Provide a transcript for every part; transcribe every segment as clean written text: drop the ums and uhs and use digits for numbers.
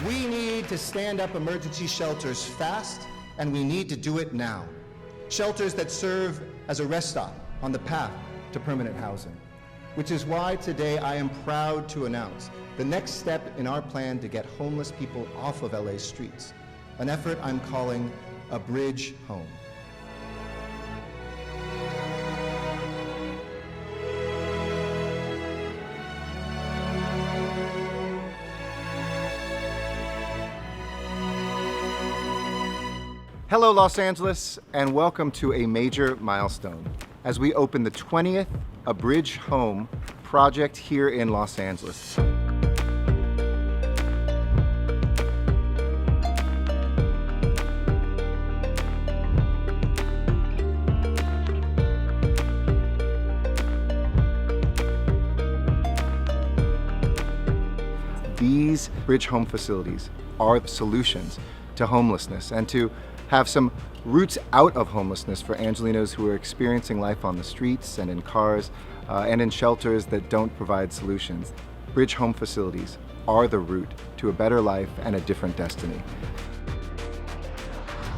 We need to stand up emergency shelters fast, and we need to do it now. Shelters that serve as a rest stop on the path to permanent housing. Which is why today I am proud to announce the next step in our plan to get homeless people off of LA's streets, an effort I'm calling A Bridge Home. Hello, Los Angeles, and welcome to a major milestone as we open the 20th A Bridge Home project here in Los Angeles. These Bridge Home facilities are the solutions to homelessness and to have some roots out of homelessness for Angelenos who are experiencing life on the streets and in cars and in shelters that don't provide solutions. Bridge Home facilities are the route to a better life and a different destiny.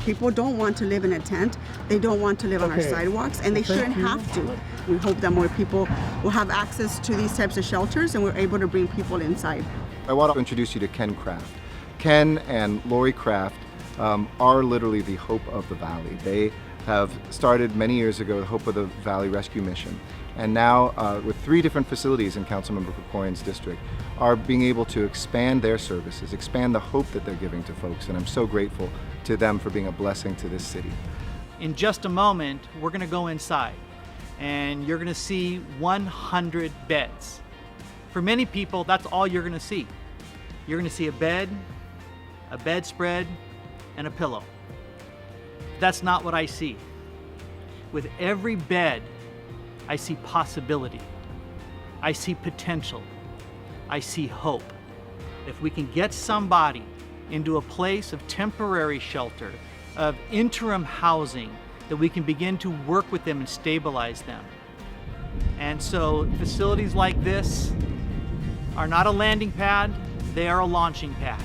People don't want to live in a tent. They don't want to live on our sidewalks, and they shouldn't have to. We hope that more people will have access to these types of shelters and we're able to bring people inside. I want to introduce you to Ken Kraft. Ken and Lori Kraft are literally the hope of the Valley. They have started many years ago the Hope of the Valley Rescue Mission, and now with 3 different facilities in Councilmember Krikorian's district are being able to expand their services, expand the hope that they're giving to folks, and I'm so grateful to them for being a blessing to this city. In just a moment, we're going to go inside and you're going to see 100 beds. For many people, that's all you're going to see. You're going to see a bedspread, and a pillow. That's not what I see. With every bed, I see possibility. I see potential. I see hope. If we can get somebody into a place of temporary shelter, of interim housing, that we can begin to work with them and stabilize them. And so facilities like this are not a landing pad, they are a launching pad.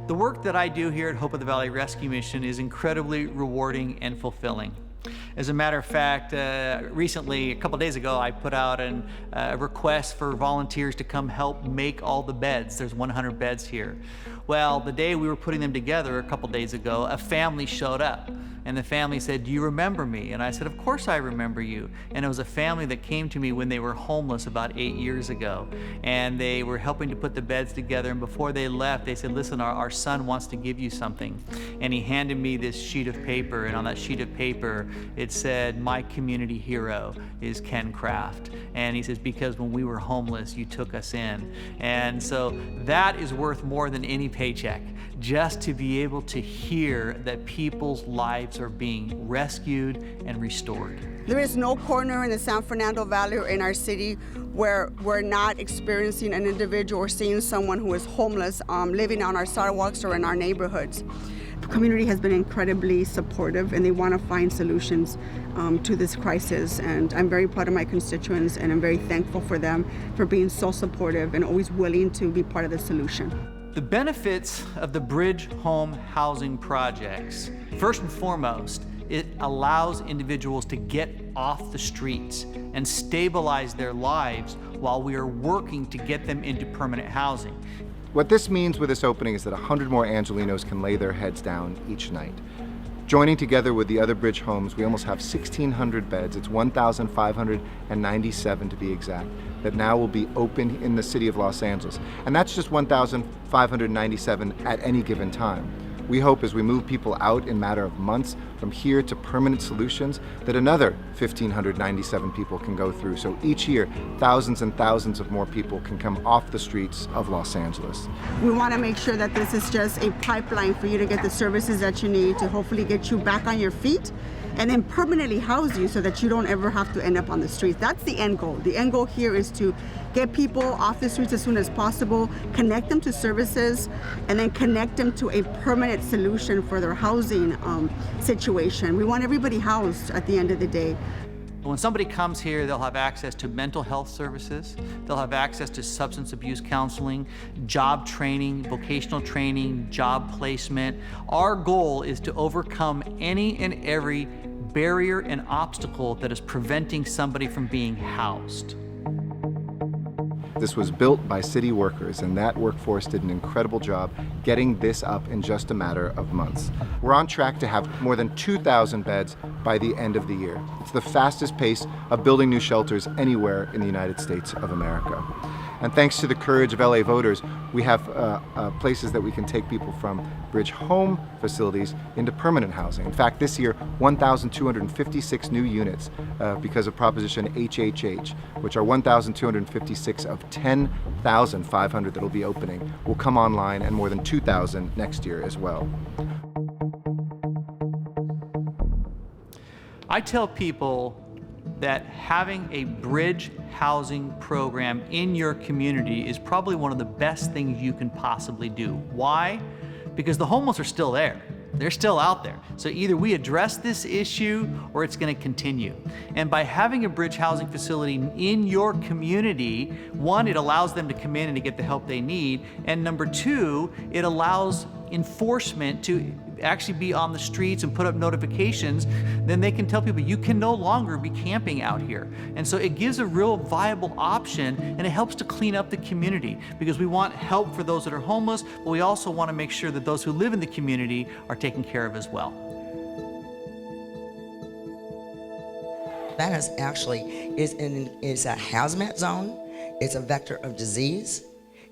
The work that I do here at Hope of the Valley Rescue Mission is incredibly rewarding and fulfilling. As a matter of fact, recently, a couple days ago, I put out a request for volunteers to come help make all the beds. There's 100 beds here. Well, the day we were putting them together a couple days ago, a family showed up. And the family said, "Do you remember me?" And I said, "Of course I remember you." And it was a family that came to me when they were homeless about 8 years ago. And they were helping to put the beds together. And before they left, they said, "Listen, our son wants to give you something." And he handed me this sheet of paper. And on that sheet of paper, it said, "My community hero is Ken Kraft." And he says, "Because when we were homeless, you took us in." And so that is worth more than any paycheck, just to be able to hear that people's lives are being rescued and restored. There is no corner in the San Fernando Valley or in our city where we're not experiencing an individual or seeing someone who is homeless living on our sidewalks or in our neighborhoods. The community has been incredibly supportive and they want to find solutions to this crisis, and I'm very proud of my constituents and I'm very thankful for them for being so supportive and always willing to be part of the solution. The benefits of the Bridge Home housing projects, first and foremost, it allows individuals to get off the streets and stabilize their lives while we are working to get them into permanent housing. What this means with this opening is that 100 more Angelenos can lay their heads down each night. Joining together with the other Bridge Homes, we almost have 1,600 beds. It's 1,597 to be exact, that now will be open in the city of Los Angeles. And that's just 1,597 at any given time. We hope as we move people out in a matter of months from here to permanent solutions that another 1,597 people can go through. So each year, thousands and thousands of more people can come off the streets of Los Angeles. We want to make sure that this is just a pipeline for you to get the services that you need to hopefully get you back on your feet and then permanently house you so that you don't ever have to end up on the streets. That's the end goal. The end goal here is to get people off the streets as soon as possible, connect them to services, and then connect them to a permanent solution for their housing situation. We want everybody housed at the end of the day. When somebody comes here, they'll have access to mental health services, they'll have access to substance abuse counseling, job training, vocational training, job placement. Our goal is to overcome any and every barrier and obstacle that is preventing somebody from being housed. This was built by city workers, and that workforce did an incredible job getting this up in just a matter of months. We're on track to have more than 2,000 beds by the end of the year. It's the fastest pace of building new shelters anywhere in the United States of America. And thanks to the courage of LA voters, we have places that we can take people from bridge home facilities into permanent housing. In fact, this year, 1,256 new units because of Proposition HHH, which are 1,256 of 10,500 that will be opening, will come online, and more than 2,000 next year as well. I tell people that having a bridge housing program in your community is probably one of the best things you can possibly do. Why? Because the homeless are still there. They're still out there. So either we address this issue or it's going to continue. And by having a bridge housing facility in your community, one, it allows them to come in and to get the help they need. And number two, it allows enforcement to actually be on the streets and put up notifications. Then they can tell people you can no longer be camping out here. And so it gives a real viable option, and it helps to clean up the community, because we want help for those that are homeless, but we also want to make sure that those who live in the community are taken care of as well. That is actually is a hazmat zone. It's a vector of disease.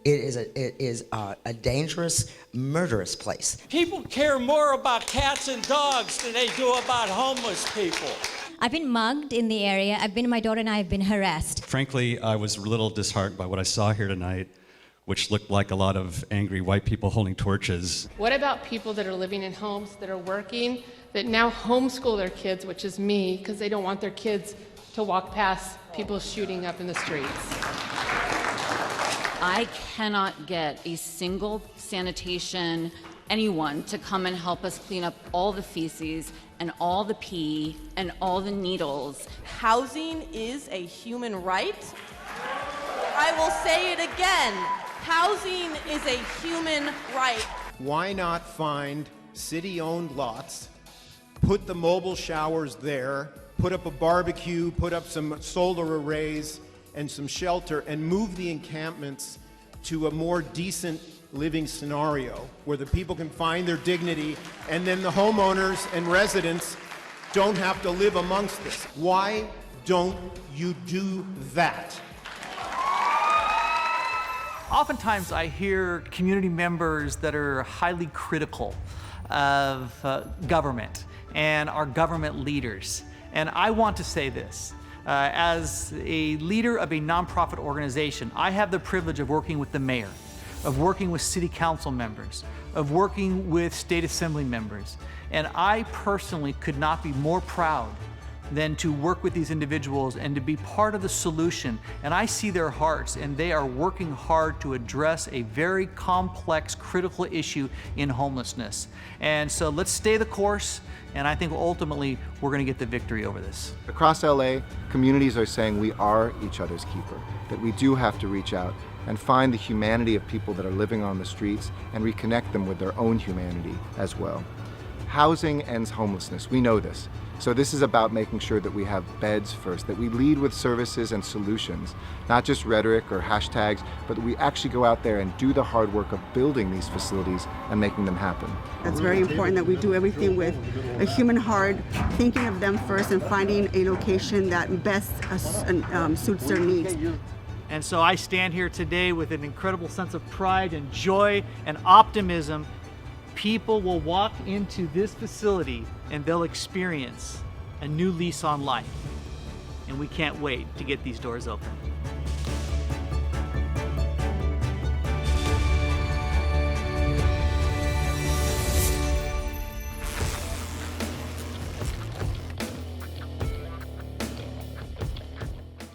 It is a dangerous, murderous place. People care more about cats and dogs than they do about homeless people. I've been mugged in the area. My daughter and I have been harassed. Frankly, I was a little disheartened by what I saw here tonight, which looked like a lot of angry white people holding torches. What about people that are living in homes, that are working, that now homeschool their kids, which is me, because they don't want their kids to walk past people shooting up in the streets? I cannot get a single sanitation anyone to come and help us clean up all the feces and all the pee and all the needles. Housing is a human right. I will say it again. Housing is a human right. Why not find city-owned lots, put the mobile showers there, put up a barbecue, put up some solar arrays and some shelter, and move the encampments to a more decent living scenario where the people can find their dignity, and then the homeowners and residents don't have to live amongst this. Why don't you do that? Oftentimes I hear community members that are highly critical of government and our government leaders. And I want to say this. As a leader of a nonprofit organization, I have the privilege of working with the mayor, of working with city council members, of working with state assembly members. And I personally could not be more proud than to work with these individuals and to be part of the solution. And I see their hearts, and they are working hard to address a very complex, critical issue in homelessness. And so let's stay the course, and I think ultimately we're going to get the victory over this. Across LA, communities are saying we are each other's keeper, that we do have to reach out and find the humanity of people that are living on the streets and reconnect them with their own humanity as well. Housing ends homelessness, we know this. So this is about making sure that we have beds first, that we lead with services and solutions, not just rhetoric or hashtags, but that we actually go out there and do the hard work of building these facilities and making them happen. It's very important that we do everything with a human heart, thinking of them first and finding a location that best suits their needs. And so I stand here today with an incredible sense of pride and joy and optimism. People will walk into this facility and they'll experience a new lease on life. And we can't wait to get these doors open.